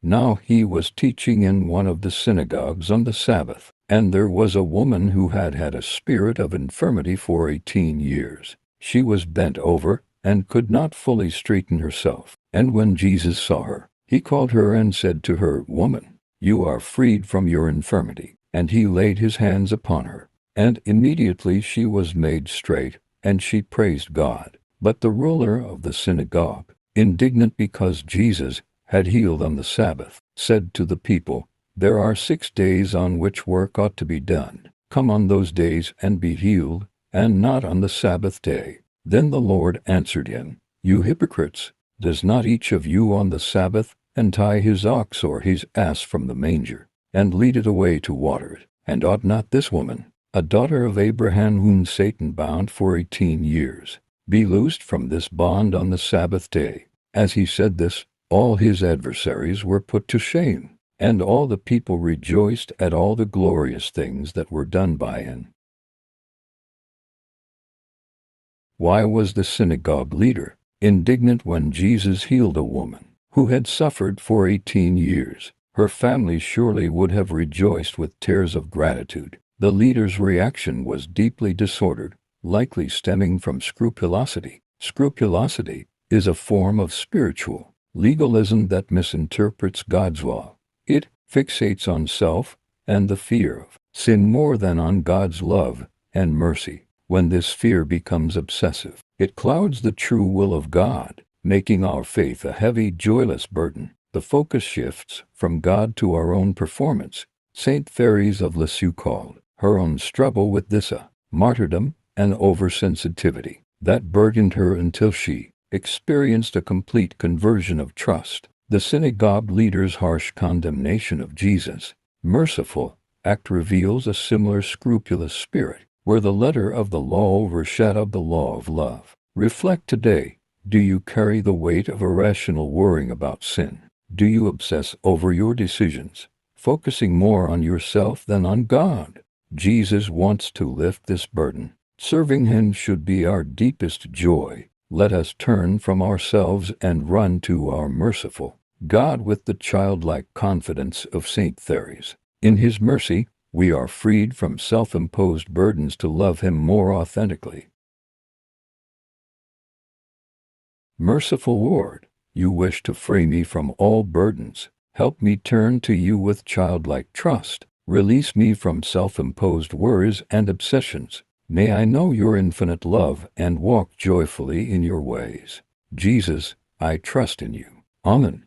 Now he was teaching in one of the synagogues on the Sabbath, and there was a woman who had had a spirit of infirmity for 18 years. She was bent over, and could not fully straighten herself. And when Jesus saw her, he called her and said to her, "Woman, you are freed from your infirmity." And he laid his hands upon her, and immediately she was made straight, and she praised God. But the ruler of the synagogue, indignant because Jesus had healed on the Sabbath, said to the people, "There are 6 days on which work ought to be done. Come on those days and be healed, and not on the Sabbath day." Then the Lord answered him, "You hypocrites, does not each of you on the Sabbath untie his ox or his ass from the manger, and lead it away to water it? And ought not this woman, a daughter of Abraham whom Satan bound for 18 years, be loosed from this bond on the Sabbath day?" As he said this, all his adversaries were put to shame, and all the people rejoiced at all the glorious things that were done by him. Why was the synagogue leader indignant when Jesus healed a woman who had suffered for 18 years? Her family surely would have rejoiced with tears of gratitude. The leader's reaction was deeply disordered, likely stemming from scrupulosity. Scrupulosity is a form of spiritual legalism that misinterprets God's law. It fixates on self and the fear of sin more than on God's love and mercy. When this fear becomes obsessive, it clouds the true will of God, making our faith a heavy, joyless burden. The focus shifts from God to our own performance. Saint Therese of Lisieux called her own struggle with this a martyrdom and oversensitivity that burdened her until she experienced a complete conversion of trust. The synagogue leader's harsh condemnation of Jesus' merciful act reveals a similar scrupulous spirit, where the letter of the law overshadowed the law of love. Reflect today. Do you carry the weight of irrational worrying about sin? Do you obsess over your decisions, focusing more on yourself than on God? Jesus wants to lift this burden. Serving him should be our deepest joy. Let us turn from ourselves and run to our merciful God with the childlike confidence of Saint Therese. In his mercy, we are freed from self-imposed burdens to love him more authentically. Merciful Lord, you wish to free me from all burdens. Help me turn to you with childlike trust. Release me from self-imposed worries and obsessions. May I know your infinite love and walk joyfully in your ways. Jesus, I trust in you. Amen.